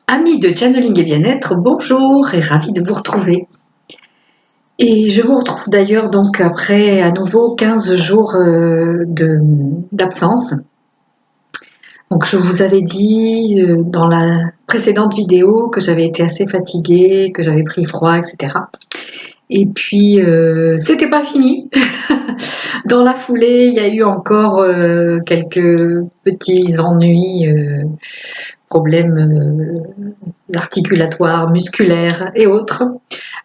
Amis de Channeling et Bien-être, bonjour et ravi de vous retrouver. Et je vous retrouve d'ailleurs donc après à nouveau 15 jours d'absence. Donc je vous avais dit dans la précédente vidéo que j'avais été assez fatiguée, que j'avais pris froid, etc. Et puis c'était pas fini. Dans la foulée, il y a eu encore quelques petits ennuis, problèmes articulatoires, musculaires et autres.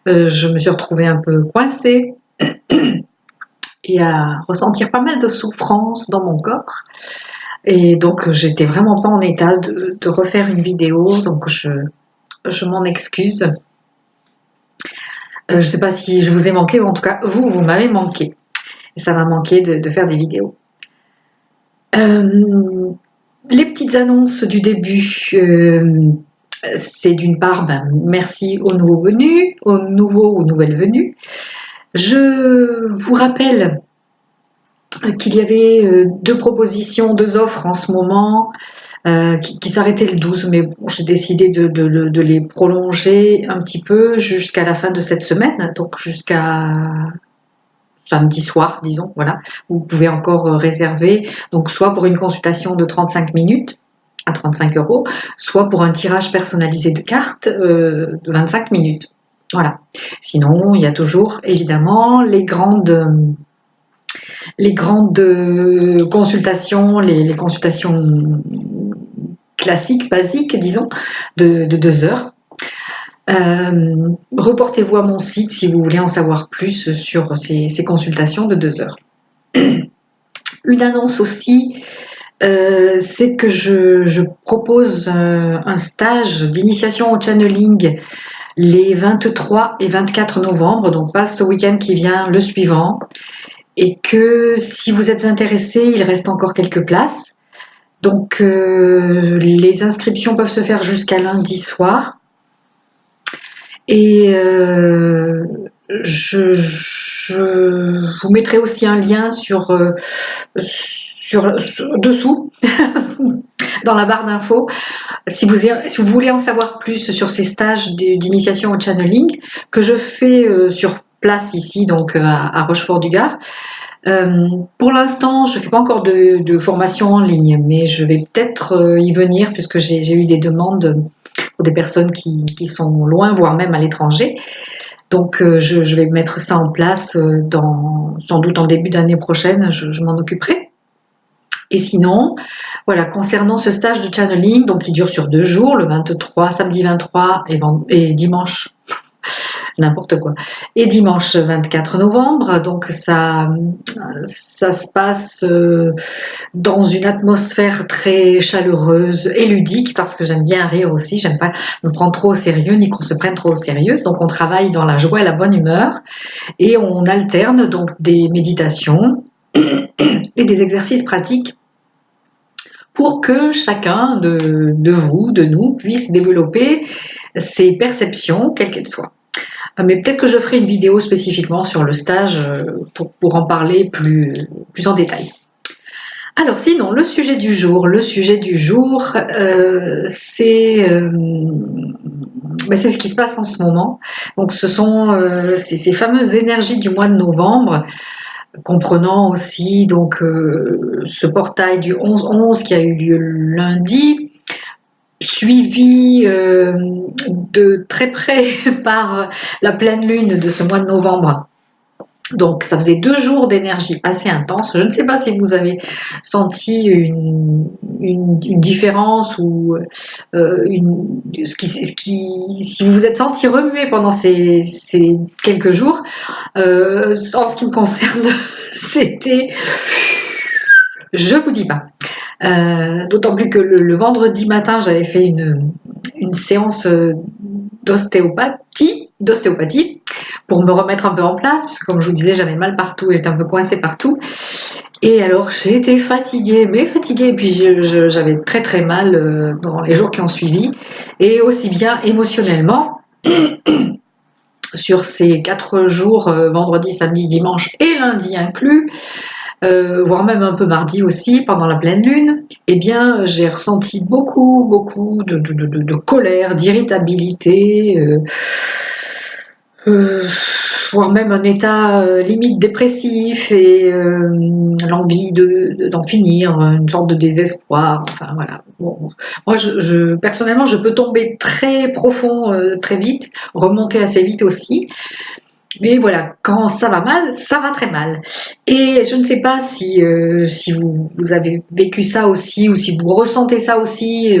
Je me suis retrouvée un peu coincée et à ressentir pas mal de souffrance dans mon corps. Et donc j'étais vraiment pas en état de refaire une vidéo, donc je m'en excuse. Je sais pas si je vous ai manqué, mais en tout cas vous m'avez manqué. Et ça m'a manqué de faire des vidéos. Les petites annonces du début, c'est d'une part, merci aux nouveaux venus, aux nouveaux ou nouvelles venues. Je vous rappelle qu'il y avait deux propositions, deux offres en ce moment qui s'arrêtaient le 12, mais bon, j'ai décidé de les prolonger un petit peu jusqu'à la fin de cette semaine, donc jusqu'à samedi soir, disons, voilà. Vous pouvez encore réserver, donc soit pour une consultation de 35 minutes à 35 €, soit pour un tirage personnalisé de cartes de 25 minutes. Voilà. Sinon, il y a toujours évidemment les grandes consultations, les consultations classiques, basiques, disons, de 2 heures. Reportez-vous à mon site si vous voulez en savoir plus sur ces consultations de 2 heures. Une annonce aussi, c'est que je propose un stage d'initiation au channeling les 23 et 24 novembre, donc pas ce week-end qui vient, le suivant. Et que si vous êtes intéressé, il reste encore quelques places. Donc les inscriptions peuvent se faire jusqu'à lundi soir. Et je vous mettrai aussi un lien dessous, dans la barre d'infos, si vous voulez en savoir plus sur ces stages d'initiation au channeling que je fais sur place ici, donc à Rochefort-du-Gard. Pour l'instant, je ne fais pas encore de formation en ligne, mais je vais peut-être y venir puisque j'ai eu des demandes pour des personnes qui sont loin, voire même à l'étranger. Donc je vais mettre ça en place sans doute en début d'année prochaine, je m'en occuperai. Et sinon, voilà, concernant ce stage de channeling, donc qui dure sur 2 jours, le 23, samedi 23 et dimanche, n'importe quoi, et dimanche 24 novembre, donc ça se passe dans une atmosphère très chaleureuse et ludique, parce que j'aime bien rire aussi, j'aime pas me prendre trop au sérieux, ni qu'on se prenne trop au sérieux, donc on travaille dans la joie et la bonne humeur, et on alterne donc des méditations et des exercices pratiques pour que chacun de vous, de nous, puisse développer ses perceptions, quelles qu'elles soient. Mais peut-être que je ferai une vidéo spécifiquement sur le stage pour en parler plus en détail. Alors sinon, le sujet du jour, c'est ce qui se passe en ce moment. Donc ce sont ces fameuses énergies du mois de novembre, comprenant aussi donc ce portail du 11-11 qui a eu lieu lundi, suivi de très près par la pleine lune de ce mois de novembre. Donc ça faisait 2 jours d'énergie assez intense. Je ne sais pas si vous avez senti une différence ou si vous vous êtes senti remuer pendant ces quelques jours. En ce qui me concerne, c'était... Je vous dis pas. D'autant plus que le vendredi matin, j'avais fait une séance d'ostéopathie pour me remettre un peu en place, puisque comme je vous disais, j'avais mal partout et j'étais un peu coincée partout. Et alors j'étais fatiguée, et puis j'avais très très mal dans les jours qui ont suivi, et aussi bien émotionnellement, sur ces 4 jours, vendredi, samedi, dimanche et lundi inclus, voire même un peu mardi aussi, pendant la pleine lune, eh bien, j'ai ressenti beaucoup de colère, d'irritabilité, euh, voire même un état limite dépressif et l'envie d'en finir, une sorte de désespoir. Enfin voilà. Bon. Moi, personnellement, je peux tomber très profond très vite, remonter assez vite aussi. Mais voilà, quand ça va mal, ça va très mal. Et je ne sais pas si vous avez vécu ça aussi ou si vous ressentez ça aussi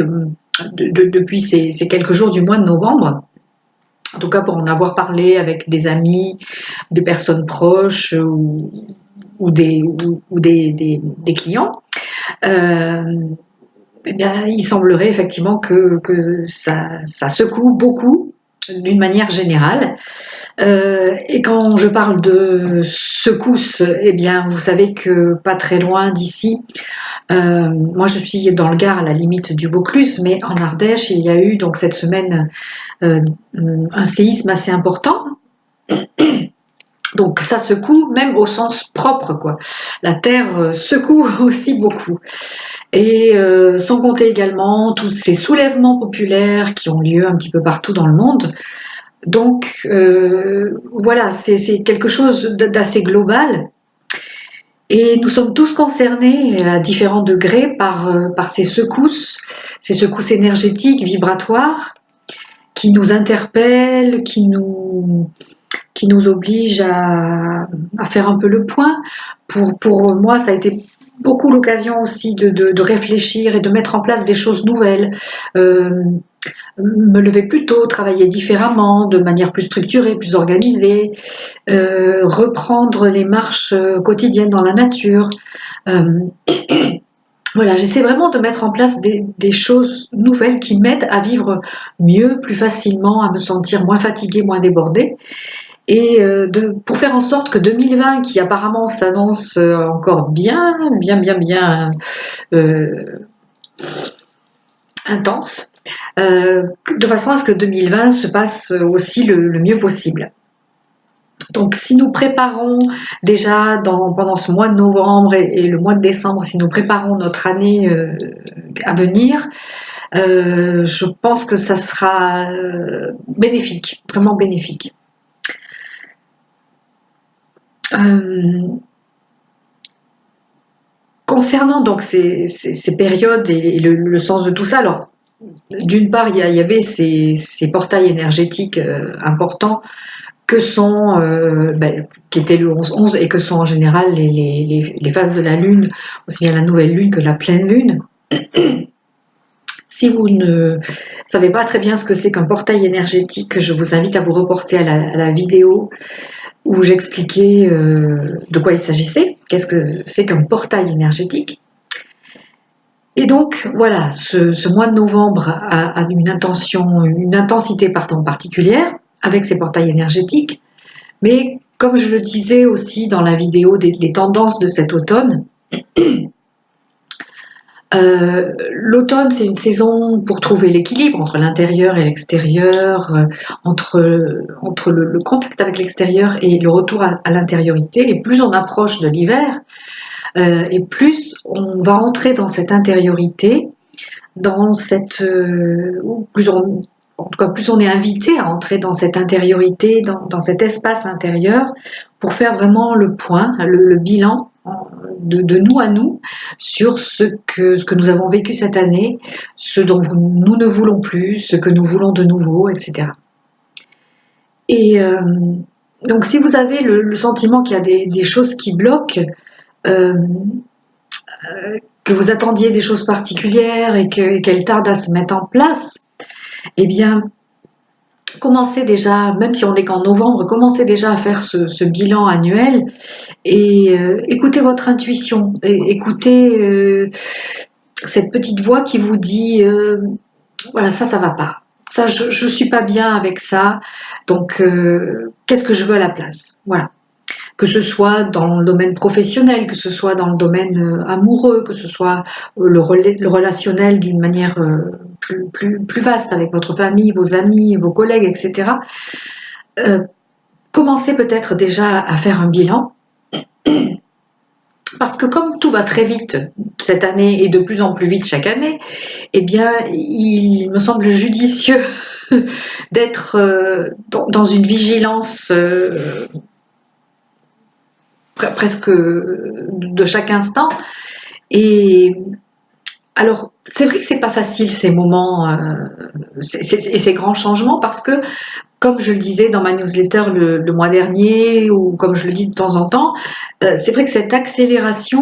depuis ces quelques jours du mois de novembre. En tout cas, pour en avoir parlé avec des amis, des personnes proches ou des clients, euh, eh bien, il semblerait effectivement que ça secoue beaucoup d'une manière générale. Et quand je parle de secousse, eh bien, vous savez que pas très loin d'ici, moi je suis dans le Gard à la limite du Vaucluse, mais en Ardèche, il y a eu donc cette semaine euh, un séisme assez important. Donc ça secoue même au sens propre, quoi. La terre secoue aussi beaucoup. Et sans compter également tous ces soulèvements populaires qui ont lieu un petit peu partout dans le monde. Donc voilà, c'est quelque chose d'assez global. Et nous sommes tous concernés à différents degrés par ces secousses énergétiques, vibratoires, qui nous interpellent, qui nous obligent à faire un peu le point. Pour moi, ça a été beaucoup l'occasion aussi de réfléchir et de mettre en place des choses nouvelles. Me lever plus tôt, travailler différemment, de manière plus structurée, plus organisée, reprendre les marches quotidiennes dans la nature. Euh, voilà, j'essaie vraiment de mettre en place des choses nouvelles qui m'aident à vivre mieux, plus facilement, à me sentir moins fatiguée, moins débordée. Et pour faire en sorte que 2020, qui apparemment s'annonce encore bien euh, intense, de façon à ce que 2020 se passe aussi le mieux possible. Donc si nous préparons déjà pendant ce mois de novembre et le mois de décembre, si nous préparons notre année à venir, je pense que ça sera bénéfique, vraiment bénéfique. Concernant donc ces périodes et le sens de tout ça, alors d'une part, il y avait ces portails énergétiques importants que sont, qui étaient le 11-11 et que sont en général les phases de la Lune, aussi bien la nouvelle Lune que la pleine Lune. Si vous ne savez pas très bien ce que c'est qu'un portail énergétique, je vous invite à vous reporter à la vidéo où j'expliquais de quoi il s'agissait, qu'est-ce que c'est qu'un portail énergétique. Et donc voilà, ce mois de novembre a une intensité particulière avec ces portails énergétiques, mais comme je le disais aussi dans la vidéo des tendances de cet automne, l'automne c'est une saison pour trouver l'équilibre entre l'intérieur et l'extérieur, entre le contact avec l'extérieur et le retour à l'intériorité. Et plus on approche de l'hiver, et plus on va entrer dans cette intériorité, dans cette, en tout cas, plus on est invité à entrer dans cette intériorité, dans cet espace intérieur, pour faire vraiment le point, le bilan de nous à nous sur ce que nous avons vécu cette année, ce dont nous ne voulons plus, ce que nous voulons de nouveau, etc. Et donc si vous avez le sentiment qu'il y a des choses qui bloquent, que vous attendiez des choses particulières et qu'elles tardent à se mettre en place, eh bien, commencez déjà, même si on n'est qu'en novembre, commencez déjà à faire ce bilan annuel et écoutez votre intuition, écoutez cette petite voix qui vous dit voilà, ça va pas. Ça, je suis pas bien avec ça, donc qu'est-ce que je veux à la place? Voilà. Que ce soit dans le domaine professionnel, que ce soit dans le domaine amoureux, que ce soit le relationnel d'une manière plus vaste avec votre famille, vos amis, vos collègues, etc. Commencez peut-être déjà à faire un bilan parce que comme tout va très vite cette année et de plus en plus vite chaque année, eh bien, il me semble judicieux d'être dans une vigilance presque de chaque instant. Et alors, c'est vrai que c'est pas facile ces moments et ces grands changements parce que, comme je le disais dans ma newsletter le mois dernier ou comme je le dis de temps en temps, c'est vrai que cette accélération,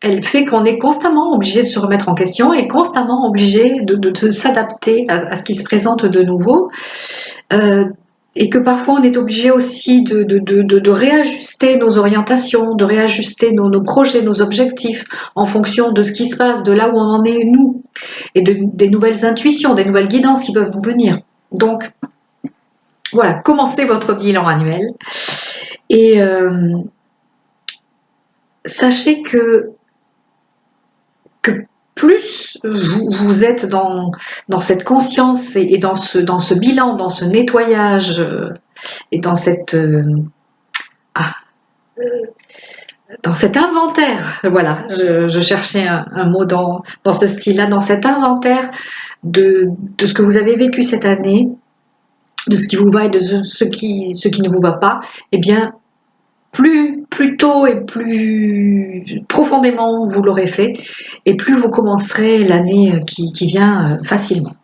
elle fait qu'on est constamment obligé de se remettre en question et constamment obligé de s'adapter à ce qui se présente de nouveau. Et que parfois on est obligé aussi de réajuster nos orientations, de réajuster nos projets, nos objectifs en fonction de ce qui se passe, de là où on en est nous, et des nouvelles intuitions, des nouvelles guidances qui peuvent nous venir. Donc voilà, commencez votre bilan annuel et sachez que plus vous êtes dans cette conscience et dans ce bilan, dans ce nettoyage et dans cet inventaire, voilà, je cherchais un mot dans ce style-là, dans cet inventaire de ce que vous avez vécu cette année, de ce qui vous va et de ce qui ne vous va pas, eh bien, plus tôt et plus profondément vous l'aurez fait, et plus vous commencerez l'année qui vient facilement.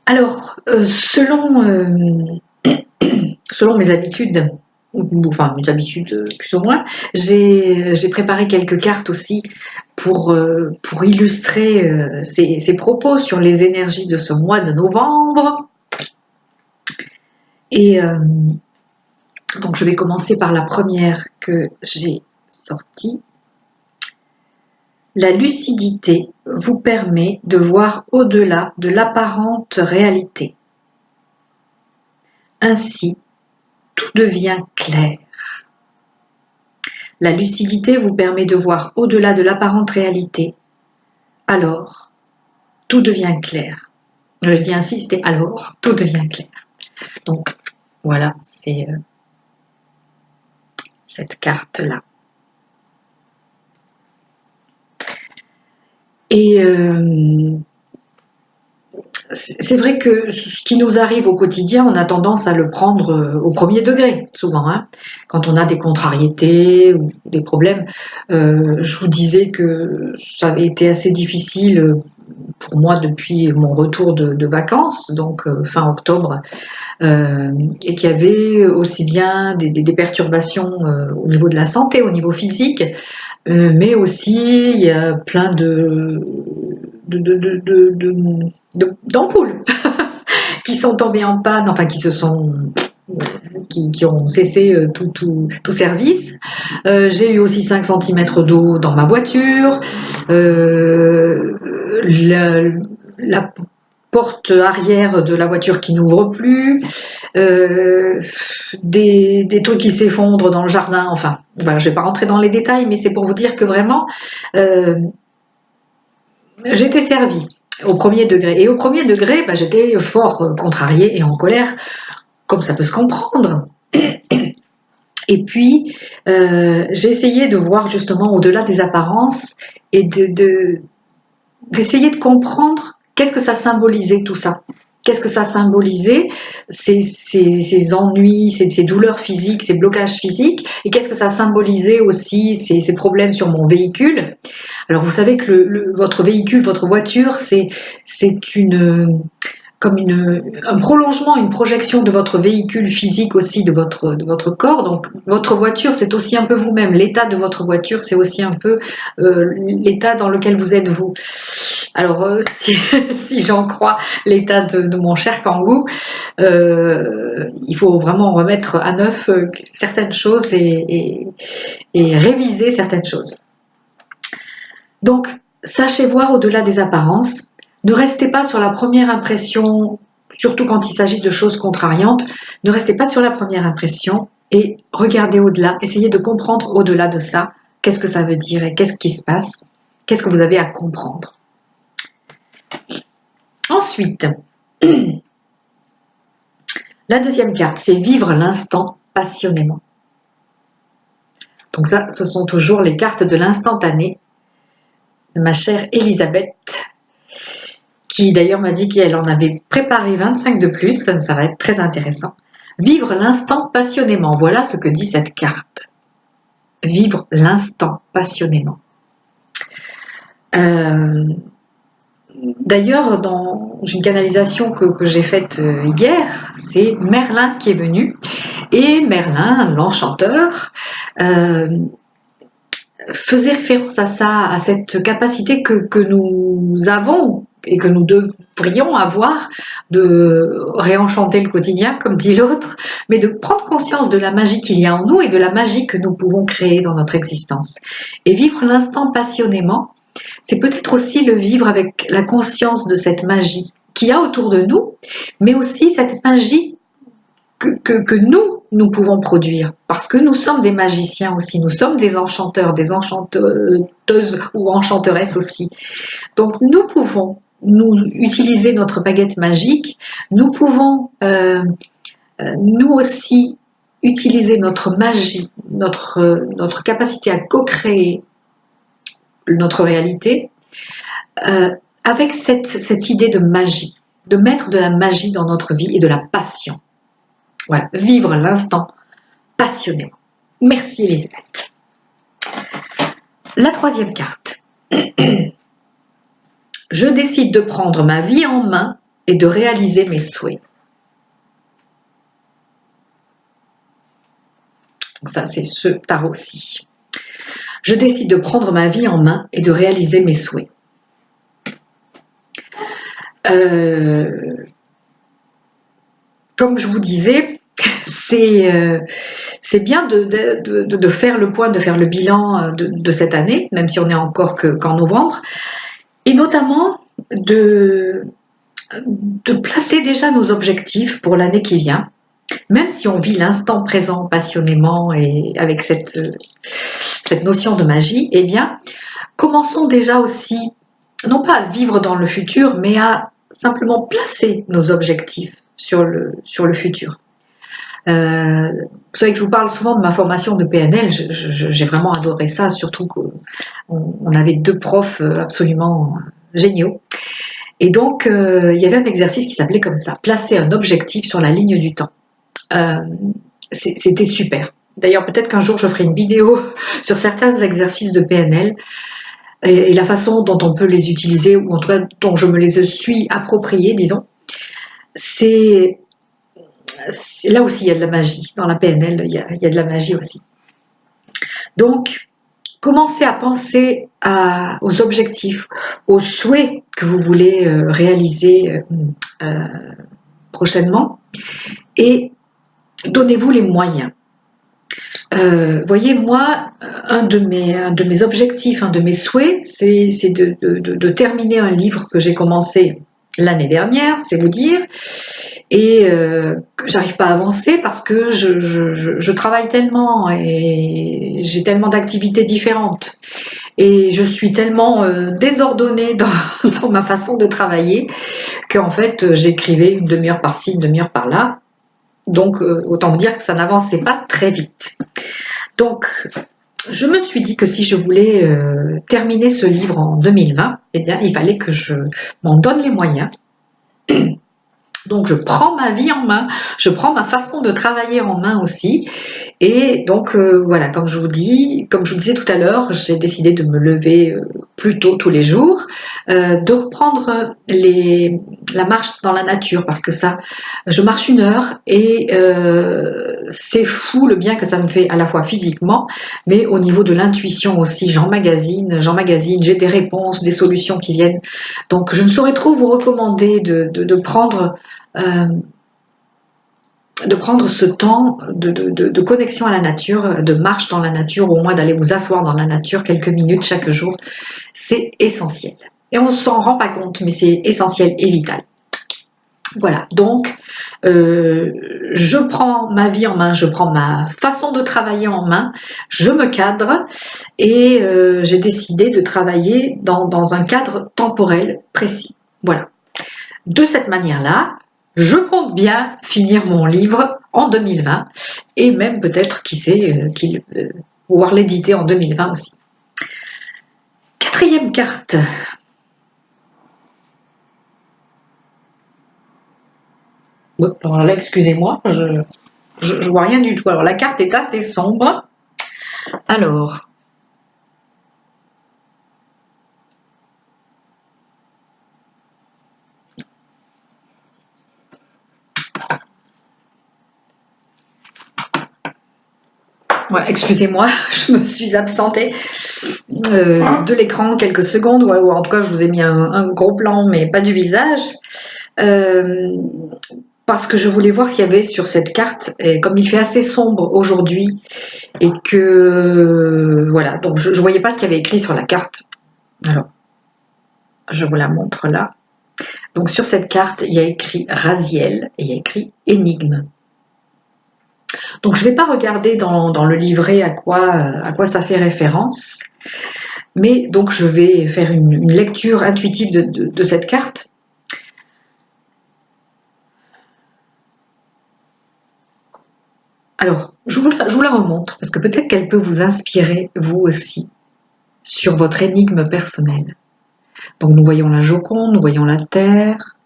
Alors, selon mes habitudes, enfin mes habitudes plus ou moins, j'ai préparé quelques cartes aussi pour illustrer ces propos sur les énergies de ce mois de novembre. Et donc je vais commencer par la première que j'ai sortie. La lucidité vous permet de voir au-delà de l'apparente réalité. Ainsi, tout devient clair. La lucidité vous permet de voir au-delà de l'apparente réalité. Alors, tout devient clair. Je dis ainsi, c'était alors, tout devient clair. Donc, voilà, c'est cette carte-là. Et c'est vrai que ce qui nous arrive au quotidien, on a tendance à le prendre au premier degré, souvent. Hein. Quand on a des contrariétés ou des problèmes, je vous disais que ça avait été assez difficile pour moi depuis mon retour de vacances, donc fin octobre, et qu'il y avait aussi bien des perturbations au niveau de la santé, au niveau physique, mais aussi il y a plein d'ampoules qui sont tombées en panne, enfin qui ont cessé tout service. J'ai eu aussi 5 cm d'eau dans ma voiture. La porte arrière de la voiture qui n'ouvre plus, des trucs qui s'effondrent dans le jardin, enfin, voilà, je ne vais pas rentrer dans les détails, mais c'est pour vous dire que vraiment, j'étais servie au premier degré. Et au premier degré, j'étais fort contrariée et en colère, comme ça peut se comprendre. Et puis, j'ai essayé de voir justement au-delà des apparences et d'essayer de comprendre qu'est-ce que ça symbolisait tout ça. Qu'est-ce que ça symbolisait, ces ennuis, ces douleurs physiques, ces blocages physiques, et qu'est-ce que ça symbolisait aussi, ces problèmes sur mon véhicule. Alors vous savez que votre véhicule, votre voiture, c'est comme un prolongement, une projection de votre véhicule physique aussi, de votre corps. Donc votre voiture, c'est aussi un peu vous-même. L'état de votre voiture, c'est aussi un peu l'état dans lequel vous êtes vous. Alors si j'en crois l'état de mon cher Kangoo, il faut vraiment remettre à neuf certaines choses et réviser certaines choses. Donc, sachez voir au-delà des apparences. Ne restez pas sur la première impression, surtout quand il s'agit de choses contrariantes. Ne restez pas sur la première impression et regardez au-delà. Essayez de comprendre au-delà de ça. Qu'est-ce que ça veut dire et qu'est-ce qui se passe? Qu'est-ce que vous avez à comprendre? Ensuite, la deuxième carte, c'est vivre l'instant passionnément. Donc ça, ce sont toujours les cartes de l'instantané de ma chère Elisabeth, qui d'ailleurs m'a dit qu'elle en avait préparé 25 de plus, ça va être très intéressant. Vivre l'instant passionnément, voilà ce que dit cette carte. Vivre l'instant passionnément. D'ailleurs, dans une canalisation que j'ai faite hier, c'est Merlin qui est venu. Et Merlin, l'enchanteur, faisait référence à ça, à cette capacité que nous avons et que nous devrions avoir de réenchanter le quotidien, comme dit l'autre, mais de prendre conscience de la magie qu'il y a en nous et de la magie que nous pouvons créer dans notre existence. Et vivre l'instant passionnément, c'est peut-être aussi le vivre avec la conscience de cette magie qu'il y a autour de nous, mais aussi cette magie que nous pouvons produire, parce que nous sommes des magiciens aussi, nous sommes des enchanteurs, des enchanteuses ou enchanteresses aussi. Donc nous pouvons utiliser notre baguette magique, nous pouvons nous aussi utiliser notre magie, notre capacité à co-créer notre réalité, avec cette idée de magie, de mettre de la magie dans notre vie et de la passion. Voilà, vivre l'instant passionnément. Merci Elisabeth. La troisième carte. Je décide de prendre ma vie en main et de réaliser mes souhaits. Donc ça, c'est ce tarot-ci. Je décide de prendre ma vie en main et de réaliser mes souhaits. Comme je vous disais, c'est bien de faire le point, de faire le bilan de cette année, même si on n'est encore qu'en novembre, et notamment de placer déjà nos objectifs pour l'année qui vient, même si on vit l'instant présent passionnément et avec cette notion de magie, eh bien, commençons déjà aussi, non pas à vivre dans le futur, mais à simplement placer nos objectifs sur le futur. Vous savez que je vous parle souvent de ma formation de PNL, j'ai vraiment adoré ça, surtout qu'on avait 2 profs absolument géniaux. Et donc, il y avait un exercice qui s'appelait comme ça, placer un objectif sur la ligne du temps. C'était super. D'ailleurs, peut-être qu'un jour, je ferai une vidéo sur certains exercices de PNL et la façon dont on peut les utiliser, ou en tout cas dont je me les suis appropriés, disons. Là aussi, il y a de la magie. Dans la PNL, il y a de la magie aussi. Donc, commencez à penser aux objectifs, aux souhaits que vous voulez réaliser prochainement et donnez-vous les moyens. Voyez, moi, un de mes objectifs, un de mes souhaits, c'est de terminer un livre que j'ai commencé l'année dernière, c'est vous dire, et j'arrive pas à avancer parce que je travaille tellement et j'ai tellement d'activités différentes et je suis tellement désordonnée dans ma façon de travailler qu'en fait j'écrivais une demi-heure par-ci, une demi-heure par-là. Donc, autant vous dire que ça n'avançait pas très vite. Donc, je me suis dit que si je voulais terminer ce livre en 2020, eh bien, il fallait que je m'en donne les moyens. Donc, je prends ma vie en main, je prends ma façon de travailler en main aussi. Et donc, voilà, comme je vous disais tout à l'heure, j'ai décidé de me lever plus tôt tous les jours, de reprendre la marche dans la nature, parce que ça, je marche 1 heure et c'est fou le bien que ça me fait à la fois physiquement, mais au niveau de l'intuition aussi. J'emmagasine, j'ai des réponses, des solutions qui viennent. Donc, je ne saurais trop vous recommander de prendre ce temps de connexion à la nature, de marche dans la nature, au moins d'aller vous asseoir dans la nature quelques minutes chaque jour. C'est essentiel. Et on ne s'en rend pas compte, mais c'est essentiel et vital. Voilà, donc je prends ma vie en main, je prends ma façon de travailler en main, je me cadre et j'ai décidé de travailler dans un cadre temporel précis. Voilà. De cette manière-là, je compte bien finir mon livre en 2020 et même peut-être, qui sait, pouvoir l'éditer en 2020 aussi. Quatrième carte. Bon, alors là, excusez-moi, je vois rien du tout. Alors la carte est assez sombre. Alors, voilà, excusez-moi, je me suis absentée de l'écran quelques secondes, ou en tout cas je vous ai mis un gros plan, mais pas du visage, parce que je voulais voir ce qu'il y avait sur cette carte, et comme il fait assez sombre aujourd'hui, et que voilà, donc je ne voyais pas ce qu'il y avait écrit sur la carte. Alors, je vous la montre là. Donc sur cette carte, il y a écrit Raziel et il y a écrit énigme. Donc je ne vais pas regarder dans le livret à quoi ça fait référence, mais donc je vais faire une lecture intuitive de cette carte. Alors, je vous la remontre, parce que peut-être qu'elle peut vous inspirer, vous aussi, sur votre énigme personnelle. Donc nous voyons la Joconde, nous voyons la Terre,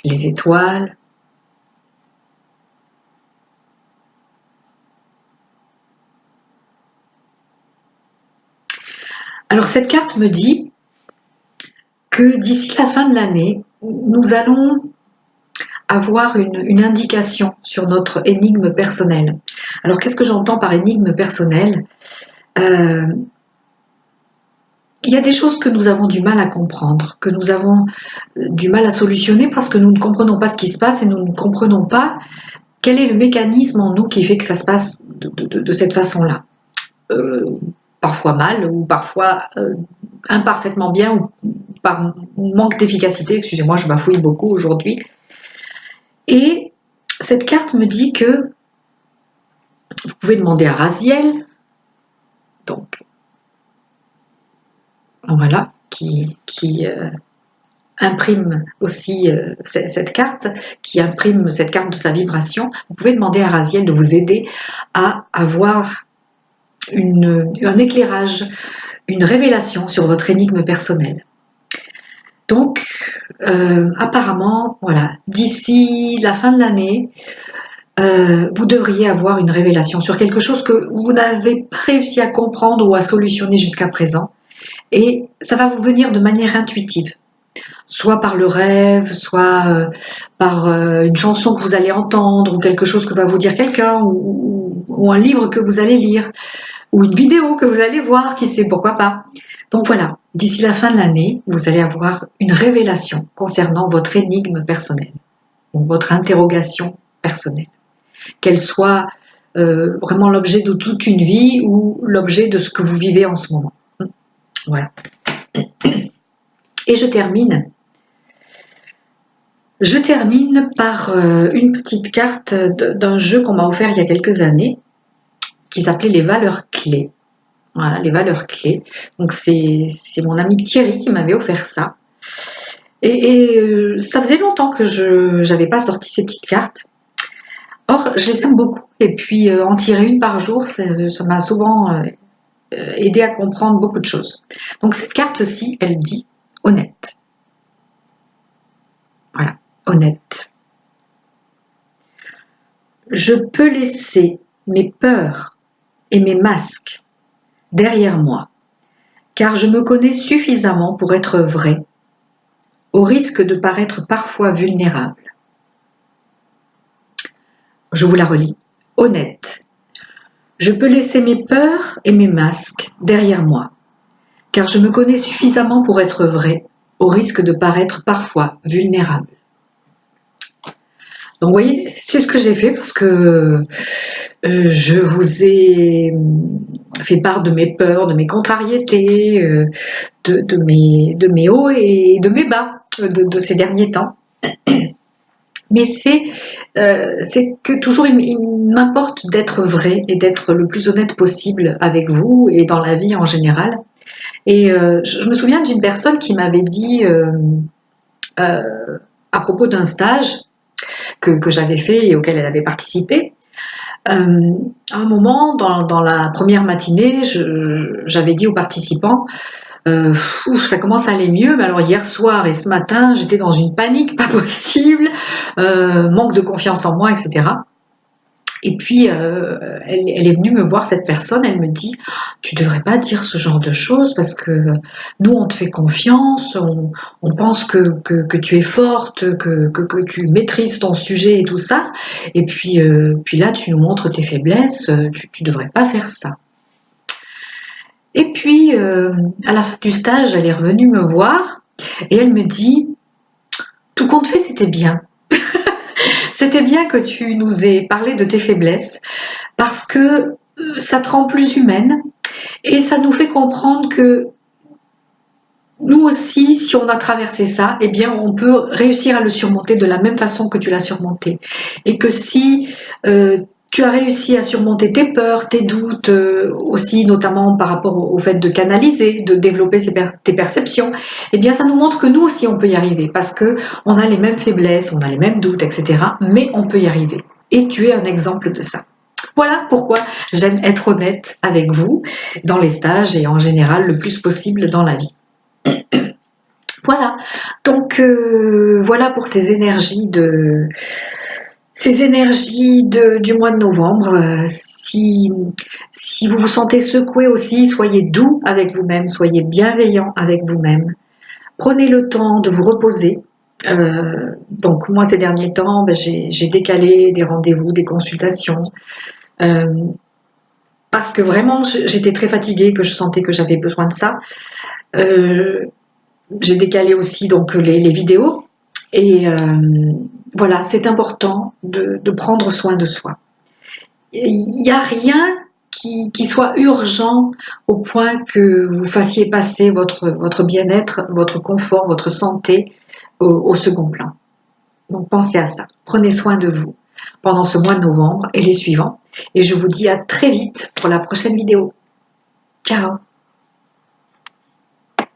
les étoiles. Alors cette carte me dit que d'ici la fin de l'année, nous allons avoir une indication sur notre énigme personnelle. Alors qu'est-ce que j'entends par énigme personnelle? Il y a des choses que nous avons du mal à comprendre, que nous avons du mal à solutionner parce que nous ne comprenons pas ce qui se passe et nous ne comprenons pas quel est le mécanisme en nous qui fait que ça se passe de cette façon-là. Parfois mal ou parfois imparfaitement bien ou par manque d'efficacité. Excusez-moi, je bafouille beaucoup aujourd'hui. Et cette carte me dit que vous pouvez demander à Raziel, donc voilà, qui imprime aussi cette carte, qui imprime cette carte de sa vibration. Vous pouvez demander à Raziel de vous aider à avoir un éclairage, une révélation sur votre énigme personnelle. Donc, apparemment, voilà, d'ici la fin de l'année, vous devriez avoir une révélation sur quelque chose que vous n'avez pas réussi à comprendre ou à solutionner jusqu'à présent. Et ça va vous venir de manière intuitive, soit par le rêve, soit par une chanson que vous allez entendre, ou quelque chose que va vous dire quelqu'un, ou un livre que vous allez lire, ou une vidéo que vous allez voir, qui sait, pourquoi pas. Donc voilà, d'ici la fin de l'année, vous allez avoir une révélation concernant votre énigme personnelle, ou votre interrogation personnelle, qu'elle soit vraiment l'objet de toute une vie ou l'objet de ce que vous vivez en ce moment. Voilà. Et je termine par une petite carte d'un jeu qu'on m'a offert il y a quelques années, qui s'appelait les valeurs clés. Voilà, les valeurs clés. Donc c'est mon ami Thierry qui m'avait offert ça. Et ça faisait longtemps que je n'avais pas sorti ces petites cartes. Or, je les aime beaucoup. Et puis, en tirer une par jour, ça m'a souvent aidé à comprendre beaucoup de choses. Donc cette carte-ci, elle dit honnête. Voilà, honnête. Je peux laisser mes peurs et mes masques derrière moi, car je me connais suffisamment pour être vrai, au risque de paraître parfois vulnérable. Je vous la relis. Honnête. Je peux laisser mes peurs et mes masques derrière moi, car je me connais suffisamment pour être vrai, au risque de paraître parfois vulnérable. Donc vous voyez, c'est ce que j'ai fait parce que je vous ai fait part de mes peurs, de mes contrariétés, de mes hauts et de mes bas de ces derniers temps. Mais c'est que toujours il m'importe d'être vrai et d'être le plus honnête possible avec vous et dans la vie en général. Et je me souviens d'une personne qui m'avait dit à propos d'un stage que j'avais fait et auquel elle avait participé, À un moment, dans la première matinée, j'avais dit aux participants, ça commence à aller mieux, mais alors hier soir et ce matin, j'étais dans une panique pas possible, manque de confiance en moi, etc. Et puis, elle est venue me voir, cette personne, elle me dit: «Tu devrais pas dire ce genre de choses parce que nous, on te fait confiance, on pense que tu es forte, que tu maîtrises ton sujet et tout ça, et puis là, tu nous montres tes faiblesses, tu devrais pas faire ça». Et puis, à la fin du stage, elle est revenue me voir et elle me dit: «Tout compte fait, c'était bien. C'était bien que tu nous aies parlé de tes faiblesses parce que ça te rend plus humaine et ça nous fait comprendre que nous aussi, si on a traversé ça, eh bien, on peut réussir à le surmonter de la même façon que tu l'as surmonté. Et que si tu as réussi à surmonter tes peurs, tes doutes, aussi notamment par rapport au fait de canaliser, de développer tes perceptions, eh bien, ça nous montre que nous aussi, on peut y arriver parce que on a les mêmes faiblesses, on a les mêmes doutes, etc. Mais on peut y arriver. Et tu es un exemple de ça. Voilà pourquoi j'aime être honnête avec vous dans les stages et en général le plus possible dans la vie. Voilà, donc voilà pour ces énergies du mois de novembre. Si vous vous sentez secoué aussi, soyez doux avec vous-même, soyez bienveillant avec vous-même. Prenez le temps de vous reposer. Donc moi ces derniers temps, j'ai décalé des rendez-vous, des consultations, parce que vraiment j'étais très fatiguée, que je sentais que j'avais besoin de ça. J'ai décalé aussi donc les vidéos et voilà, c'est important de prendre soin de soi. Il n'y a rien qui soit urgent au point que vous fassiez passer votre bien-être, votre confort, votre santé au second plan. Donc pensez à ça. Prenez soin de vous pendant ce mois de novembre et les suivants. Et je vous dis à très vite pour la prochaine vidéo. Ciao!